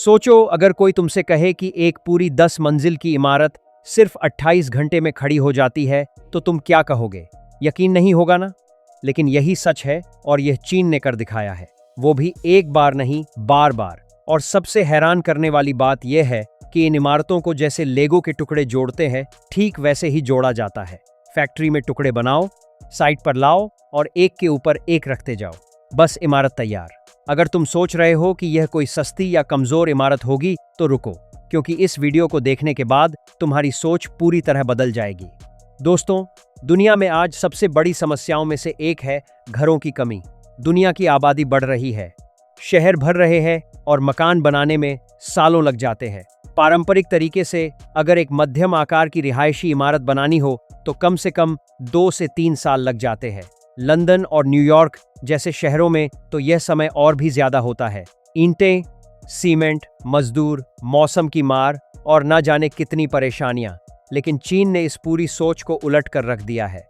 सोचो, अगर कोई तुमसे कहे कि एक पूरी 10 मंजिल की इमारत सिर्फ 28 घंटे में खड़ी हो जाती है, तो तुम क्या कहोगे? यकीन नहीं होगा ना? लेकिन यही सच है और यह चीन ने कर दिखाया है, वो भी एक बार नहीं, बार बार। और सबसे हैरान करने वाली बात यह है कि इन इमारतों को जैसे लेगो के टुकड़े जोड़ते हैं, ठीक वैसे ही जोड़ा जाता है। फैक्ट्री में टुकड़े बनाओ, साइट पर लाओ और एक के ऊपर एक रखते जाओ, बस इमारत तैयार। अगर तुम सोच रहे हो कि यह कोई सस्ती या कमजोर इमारत होगी, तो रुको, क्योंकि इस वीडियो को देखने के बाद तुम्हारी सोच पूरी तरह बदल जाएगी। दोस्तों, दुनिया में आज सबसे बड़ी समस्याओं में से एक है घरों की कमी। दुनिया की आबादी बढ़ रही है, शहर भर रहे हैं और मकान बनाने में सालों लग जाते हैं। पारंपरिक तरीके से अगर एक मध्यम आकार की रिहायशी इमारत बनानी हो तो कम से कम 2 से 3 साल लग जाते हैं। लंदन और न्यूयॉर्क जैसे शहरों में तो यह समय और भी ज्यादा होता है। ईंटें, सीमेंट, मजदूर, मौसम की मार और न जाने कितनी परेशानियां। लेकिन चीन ने इस पूरी सोच को उलट कर रख दिया है।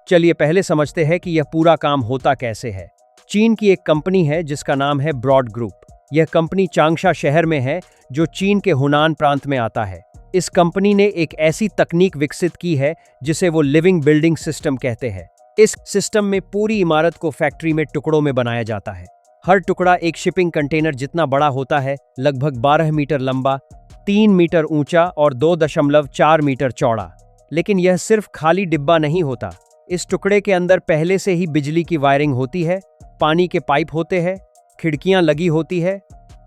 चलिए पहले समझते हैं कि यह पूरा काम होता कैसे है। चीन की एक कंपनी है जिसका नाम है ब्रॉड ग्रुप। यह कंपनी चांगशा शहर में है, जो चीन के हुनान प्रांत में आता है। इस कंपनी ने एक ऐसी तकनीक विकसित की है जिसे वो लिविंग बिल्डिंग सिस्टम कहते हैं। इस सिस्टम में पूरी इमारत को फैक्ट्री में टुकड़ों में बनाया जाता है। हर टुकड़ा एक शिपिंग कंटेनर जितना बड़ा होता है, लगभग 12 मीटर लंबा, 3 मीटर ऊंचा और 2.4 मीटर चौड़ा। लेकिन यह सिर्फ खाली डिब्बा नहीं होता। इस टुकड़े के अंदर पहले से ही बिजली की वायरिंग होती है, पानी के पाइप होते हैं, खिड़कियां लगी होती है,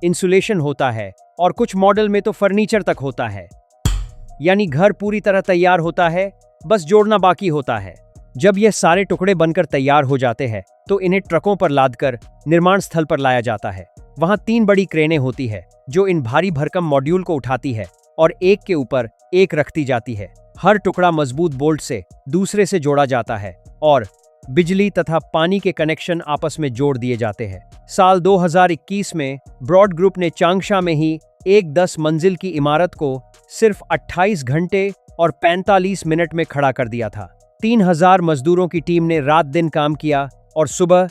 इंसुलेशन होता है और कुछ मॉडल में तो फर्नीचर तक होता है। यानी घर पूरी तरह तैयार होता है, बस जोड़ना बाकी होता है। जब यह सारे टुकड़े बनकर तैयार हो जाते हैं तो इन्हें ट्रकों पर लादकर निर्माण स्थल पर लाया जाता है। वहां 3 बड़ी क्रेनें होती है जो इन भारी भरकम मॉड्यूल को उठाती है और एक के ऊपर एक रखती जाती है। हर टुकड़ा मजबूत बोल्ट से दूसरे से जोड़ा जाता है और बिजली तथा पानी के कनेक्शन आपस में जोड़ दिए जाते हैं। साल 2021 में ब्रॉड ग्रुप ने चांगशा में ही एक 10 मंजिल की इमारत को सिर्फ 28 घंटे और 45 मिनट में खड़ा कर दिया था। 3000 मजदूरों की टीम ने रात दिन काम किया और सुबह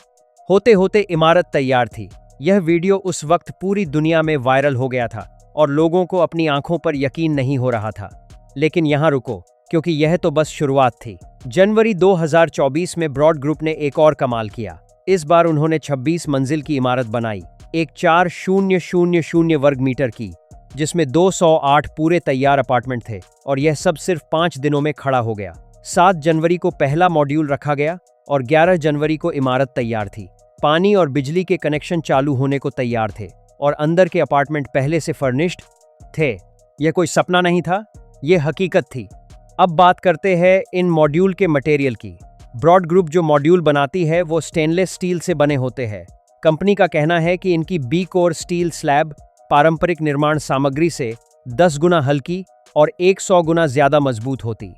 होते होते इमारत तैयार थी। यह वीडियो उस वक्त पूरी दुनिया में वायरल हो गया था और लोगों को अपनी आंखों पर यकीन नहीं हो रहा था। लेकिन यहाँ रुको, क्योंकि यह तो बस शुरुआत थी। जनवरी 2024 में ब्रॉड ग्रुप ने एक और कमाल किया। इस बार उन्होंने 26 मंजिल की इमारत बनाई, एक 4000 वर्ग मीटर की, जिसमें 208 पूरे तैयार अपार्टमेंट थे। और यह सब सिर्फ 5 दिनों में खड़ा हो गया। 7 जनवरी को पहला मॉड्यूल रखा गया और 11 जनवरी को इमारत तैयार थी। पानी और बिजली के कनेक्शन चालू होने को तैयार थे और अंदर के अपार्टमेंट पहले से फर्निश्ड थे। यह कोई सपना नहीं था, यह हकीकत थी। अब बात करते हैं इन मॉड्यूल के मटेरियल की। ब्रॉड ग्रुप जो मॉड्यूल बनाती है वो स्टेनलेस स्टील से बने होते हैं। कंपनी का कहना है कि इनकी बी कोर स्टील स्लैब पारंपरिक निर्माण सामग्री से 10 गुना हल्की और 100 गुना ज्यादा मजबूत होती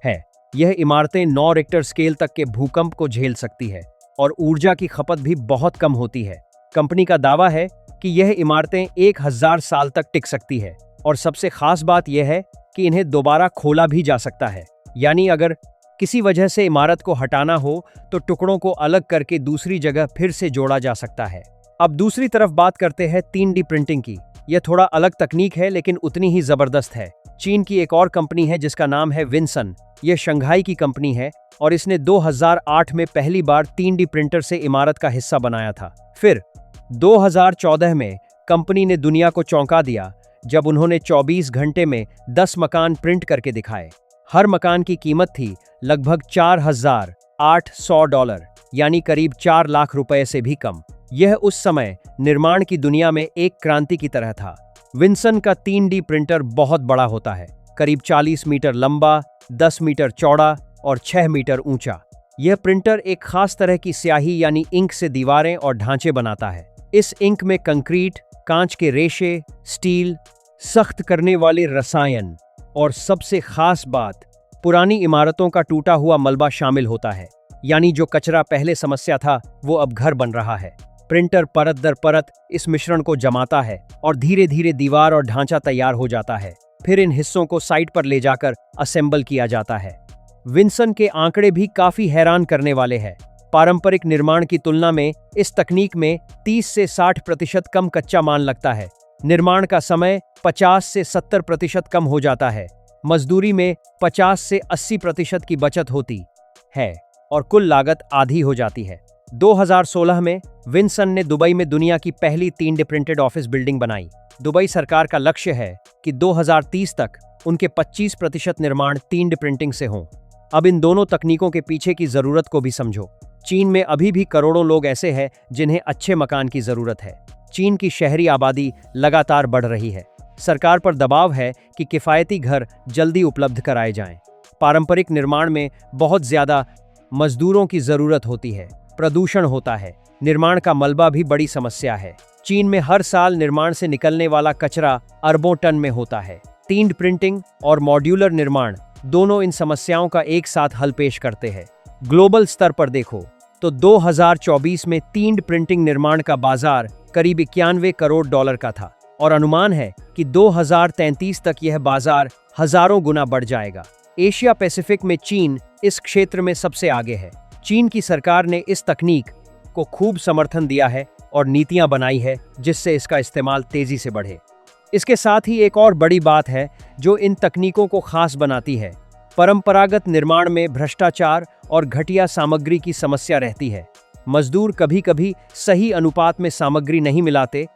है। यह इमारतें 9 रिक्टर स्केल तक के भूकंप को झेल सकती है और ऊर्जा की खपत भी बहुत कम होती है। कंपनी का दावा है कि यह इमारतें 1000 साल तक टिक सकती है और सबसे खास बात यह है कि इन्हें दोबारा खोला भी जा सकता है। यानी अगर किसी वजह से इमारत को हटाना हो तो टुकड़ों को अलग करके दूसरी जगह फिर से जोड़ा जा सकता है। अब दूसरी तरफ बात करते हैं 3D प्रिंटिंग की। यह थोड़ा अलग तकनीक है लेकिन उतनी ही जबरदस्त है। चीन की एक और कंपनी है जिसका नाम है विंसन। यह शंघाई की कंपनी है और इसने 2008 में पहली बार 3D प्रिंटर से इमारत का हिस्सा बनाया था। फिर 2014 में कंपनी ने दुनिया को चौंका दिया जब उन्होंने 24 घंटे में 10 मकान प्रिंट करके दिखाए। हर मकान की कीमत थी लगभग $4800, यानी करीब 4 लाख रुपए से भी कम। यह उस समय निर्माण की दुनिया में एक क्रांति की तरह था। विंसन का 3D प्रिंटर बहुत बड़ा होता है, करीब 40 मीटर लंबा, 10 मीटर चौड़ा और 6 मीटर ऊंचा। यह प्रिंटर एक खास तरह की स्याही यानी इंक से दीवारें और ढांचे बनाता है। इस इंक में कंक्रीट, कांच के रेशे, स्टील, सख्त करने वाले रसायन और सबसे खास बात, पुरानी इमारतों का टूटा हुआ मलबा शामिल होता है। यानी जो कचरा पहले समस्या था वो अब घर बन रहा है। प्रिंटर परत दर परत इस मिश्रण को जमाता है और धीरे धीरे दीवार और ढांचा तैयार हो जाता है। फिर इन हिस्सों को साइट पर ले जाकर असेंबल किया जाता है। विंसन के आंकड़े भी काफी हैरान करने वाले हैं। पारंपरिक निर्माण की तुलना में इस तकनीक में 30 से 60% कम कच्चा माल लगता है। निर्माण का समय 50 से 70% कम हो जाता है। मजदूरी में 50 से 80% की बचत होती है और कुल लागत आधी हो जाती है। 2016 में विल्सन ने दुबई में दुनिया की पहली 3D प्रिंटेड ऑफिस बिल्डिंग बनाई। दुबई सरकार का लक्ष्य है कि 2030 तक उनके 25% निर्माण 3D प्रिंटिंग से हों। अब इन दोनों तकनीकों के पीछे की जरूरत को भी समझो। चीन में अभी भी करोड़ों लोग ऐसे हैं जिन्हें अच्छे मकान की जरूरत है। चीन की शहरी आबादी लगातार बढ़ रही है। सरकार पर दबाव है कि किफायती घर जल्दी उपलब्ध कराए जाएं। पारंपरिक निर्माण में बहुत ज्यादा मजदूरों की जरूरत होती है। प्रदूषण होता है। निर्माण का मलबा भी बड़ी समस्या है। चीन में हर साल निर्माण से निकलने वाला कचरा अरबों टन में होता है। 3D प्रिंटिंग और मॉड्यूलर निर्माण दोनों इन समस्याओं का एक साथ हल पेश करते हैं। ग्लोबल स्तर पर देखो तो 2024 में 3D प्रिंटिंग निर्माण का बाजार करीब 91 करोड़ डॉलर का था और अनुमान है कि 2033 तक यह बाजार हजारों गुना बढ़ जाएगा। एशिया पैसिफिक में चीन इस क्षेत्र में सबसे आगे है। चीन की सरकार ने इस तकनीक को खूब समर्थन दिया है और नीतियां बनाई है जिससे इसका इस्तेमाल तेजी से बढ़े। इसके साथ ही एक और बड़ी बात है जो इन तकनीकों को खास बनाती है। परंपरागत निर्माण में भ्रष्टाचार और घटिया सामग्री की समस्या रहती है। मजदूर कभी कभी सही अनुपात में सामग्री नहीं मिलाते।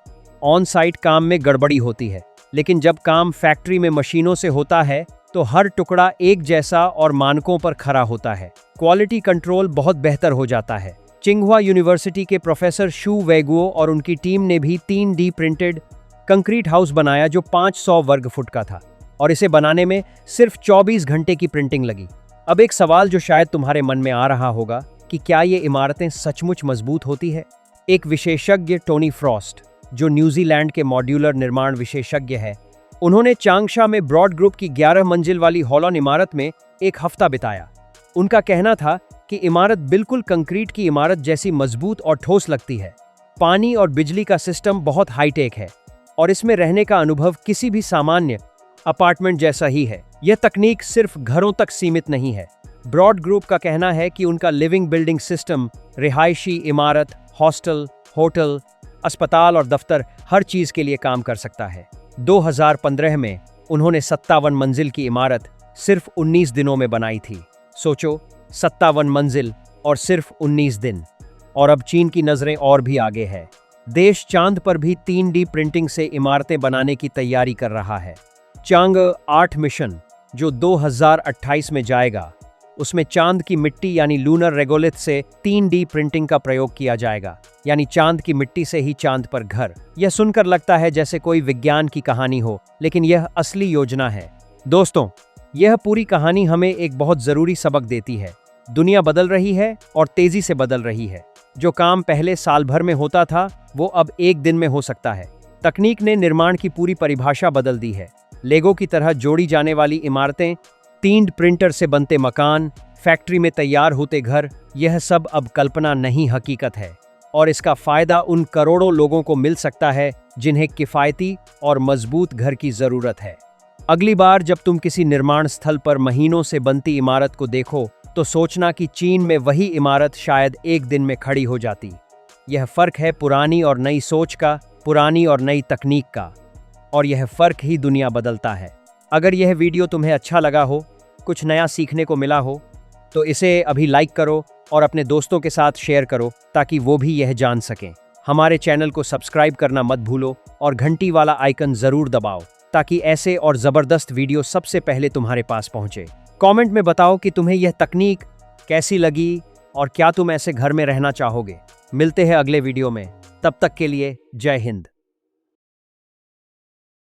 ऑन साइट काम में गड़बड़ी होती है। लेकिन जब काम फैक्ट्री में मशीनों से होता है तो हर टुकड़ा एक जैसा और मानकों पर खरा होता है। क्वालिटी कंट्रोल बहुत बेहतर हो जाता है। चिंगहुआ यूनिवर्सिटी के प्रोफेसर शू वेगुओ और उनकी टीम ने भी 3D प्रिंटेड कंक्रीट हाउस बनाया जो 500 वर्ग फुट का था और इसे बनाने में सिर्फ 24 घंटे की प्रिंटिंग लगी। अब एक सवाल जो शायद तुम्हारे मन में आ रहा होगा कि क्या ये इमारतें सचमुच मजबूत होती है? एक विशेषज्ञ टोनी फ्रॉस्ट, जो न्यूजीलैंड के मॉड्यूलर निर्माण विशेषज्ञ है, उन्होंने चांगशा में ब्रॉड ग्रुप की 11 मंजिल वाली हॉलोन इमारत में एक हफ्ता बिताया। उनका कहना था कि इमारत बिल्कुल कंक्रीट की इमारत जैसी मजबूत और ठोस लगती है। पानी और बिजली का सिस्टम बहुत हाईटेक है और इसमें रहने का अनुभव किसी भी सामान्य अपार्टमेंट जैसा ही है। यह तकनीक सिर्फ घरों तक सीमित नहीं है। ब्रॉड ग्रुप का कहना है कि उनका लिविंग बिल्डिंग सिस्टम रिहायशी इमारत, हॉस्टल, होटल, अस्पताल और दफ्तर हर चीज के लिए काम कर सकता है। 2015 में उन्होंने 57 मंजिल की इमारत सिर्फ 19 दिनों में बनाई थी। सोचो, 57 मंजिल और सिर्फ 19 दिन। और अब चीन की नजरें और भी आगे है। देश चांद पर भी 3D प्रिंटिंग से इमारतें बनाने की तैयारी कर रहा है। चांग 8 मिशन जो 2028 में जाएगा, उसमें चांद की मिट्टी यानी लूनर रेगोलिथ से 3D प्रिंटिंग का प्रयोग किया जाएगा, यानी चांद की मिट्टी से ही चांद पर घर। यह सुनकर लगता है जैसे कोई विज्ञान की कहानी हो, लेकिन यह असली योजना है। दोस्तों, यह पूरी कहानी हमें एक बहुत जरूरी सबक देती है। दुनिया बदल रही है और तेजी से बदल रही है। जो काम पहले साल भर में होता था वो अब एक दिन में हो सकता है। तकनीक ने निर्माण की पूरी परिभाषा बदल दी है। लेगो की तरह जोड़ी जाने वाली इमारतें, 3D प्रिंटर से बनते मकान, फैक्ट्री में तैयार होते घर, यह सब अब कल्पना नहीं हकीकत है। और इसका फायदा उन करोड़ों लोगों को मिल सकता है जिन्हें किफायती और मजबूत घर की जरूरत है। अगली बार जब तुम किसी निर्माण स्थल पर महीनों से बनती इमारत को देखो तो सोचना कि चीन में वही इमारत शायद एक दिन में खड़ी हो जाती। यह फर्क है पुरानी और नई सोच का, पुरानी और नई तकनीक का, और यह फर्क ही दुनिया बदलता है। अगर यह वीडियो तुम्हें अच्छा लगा हो, कुछ नया सीखने को मिला हो, तो इसे अभी लाइक करो और अपने दोस्तों के साथ शेयर करो ताकि वो भी यह जान सकें। हमारे चैनल को सब्सक्राइब करना मत भूलो और घंटी वाला आइकन जरूर दबाओ ताकि ऐसे और ज़बरदस्त वीडियो सबसे पहले तुम्हारे पास पहुंचे। कमेंट में बताओ कि तुम्हें यह तकनीक कैसी लगी और क्या तुम ऐसे घर में रहना चाहोगे। मिलते हैं अगले वीडियो में, तब तक के लिए जय हिंद।